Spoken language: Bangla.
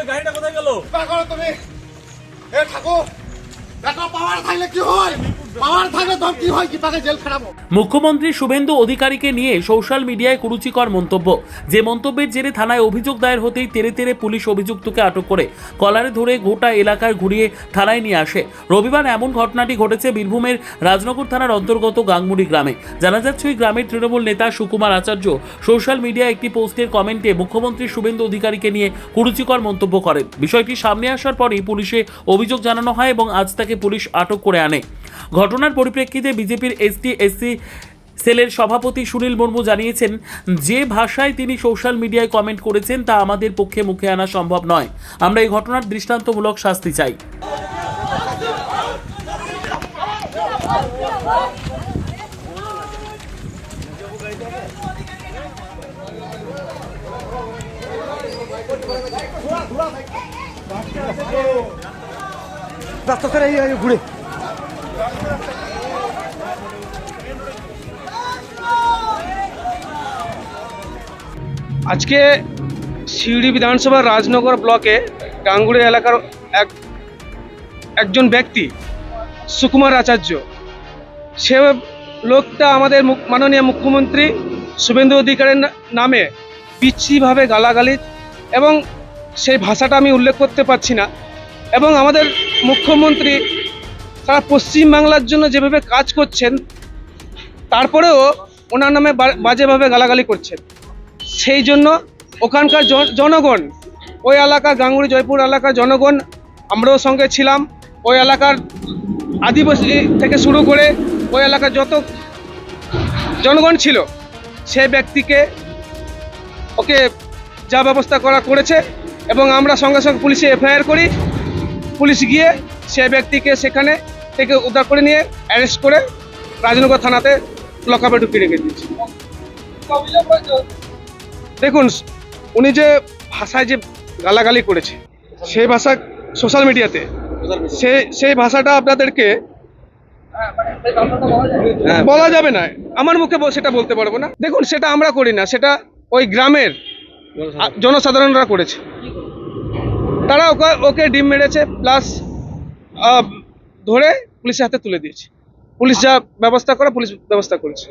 কই গাড়িটা কোথায় গেল? করো তুমি এ ঠাকুর দেখো পাওয়ার থাকলে কি হয়, পাওয়ার থাকলে তো কি হয়, কি তাকে জেল খাটাবো। মুখ্যমন্ত্রী শুভেন্দু অধিকারীকে নিয়ে সোশ্যাল মিডিয়ায় কুরুচিকর মন্তব্য। যে মন্তব্যের জেরে থানায় অভিযোগ দায়ের হতেই তেরে তেরে পুলিশ অভিযুক্তকে আটক করে কলারে ধরে গোটা এলাকায় ঘুরিয়ে থানায় নিয়ে আসে। রবিবার এমন ঘটনাটি ঘটেছে বীরভূমের রাজনগর থানার অন্তর্গত গাংমুড়ি গ্রামে। জানা যাচ্ছে ওই গ্রামের তৃণমূল নেতা সুকুমার আচার্য সোশ্যাল মিডিয়ায় একটি পোস্টের কমেন্টে মুখ্যমন্ত্রী শুভেন্দু অধিকারীকে নিয়ে কুরুচিকর মন্তব্য করেন। বিষয়টি সামনে আসার পরই পুলিশে অভিযোগ জানানো হয় এবং আজ তাকে পুলিশ আটক করে আনে। ঘটনার পরিপ্রেক্ষিতে বিজেপির এসটি/এসসি সেলের সভাপতি সুনীল মুর্মু জানিয়েছেন, যে ভাষায় তিনি সোশ্যাল মিডিয়ায় কমেন্ট করেছেন তা আমাদের পক্ষে মুখে আনা সম্ভব নয়। আমরা এই ঘটনার দৃষ্টান্তমূলক শাস্তি চাই। রাস্তা ছেড়ে এই ঘুরে আজকে সিউড়ি বিধানসভার রাজনগর ব্লকে গাঙ্গুড়ি এলাকার একজন ব্যক্তি সুকুমার আচার্য, সে লোকটা আমাদের মাননীয় মুখ্যমন্ত্রী শুভেন্দু অধিকারীর নামে বিচ্ছিরিভাবে গালাগালি, এবং সেই ভাষাটা আমি উল্লেখ করতে পারছি না, এবং আমাদের মুখ্যমন্ত্রী সারা পশ্চিমবাংলার জন্য যেভাবে কাজ করছেন তারপরেও ওনার নামে বাজেভাবে গালাগালি করছেন। সেই জন্য ওখানকার জনগণ, ওই এলাকার গাঙ্গুড়ি জয়পুর এলাকার জনগণ, আমরাও সঙ্গে ছিলাম, ওই এলাকার আদিবাসী থেকে শুরু করে ওই এলাকার যত জনগণ ছিল, সেই ব্যক্তিকে ওকে যা ব্যবস্থা করেছে, এবং আমরা সঙ্গে সঙ্গে পুলিশে এফআইআর করি। পুলিশ গিয়ে সেই ব্যক্তিকে সেখানে থেকে উদ্ধার করে নিয়ে অ্যারেস্ট করে রাজনগর থানাতে লকআপে ঢুকিয়ে রেখে দিয়েছে। দেখুন, উনি যে ভাষায় যে গালাগালি করেছে, সেই ভাষা সোশ্যাল মিডিয়াতে, সেই ভাষাটা আপনাদেরকে বলা যাবে না, আমার মুখে সেটা বলতে পারবো না। দেখুন, সেটা আমরা করি না, সেটা ওই গ্রামের জনসাধারণরা করেছে। তারা ওকে ডিম মেরেছে, প্লাস ধরে পুলিশের হাতে তুলে দিয়েছে। পুলিশ যা ব্যবস্থা করে পুলিশ ব্যবস্থা করেছে।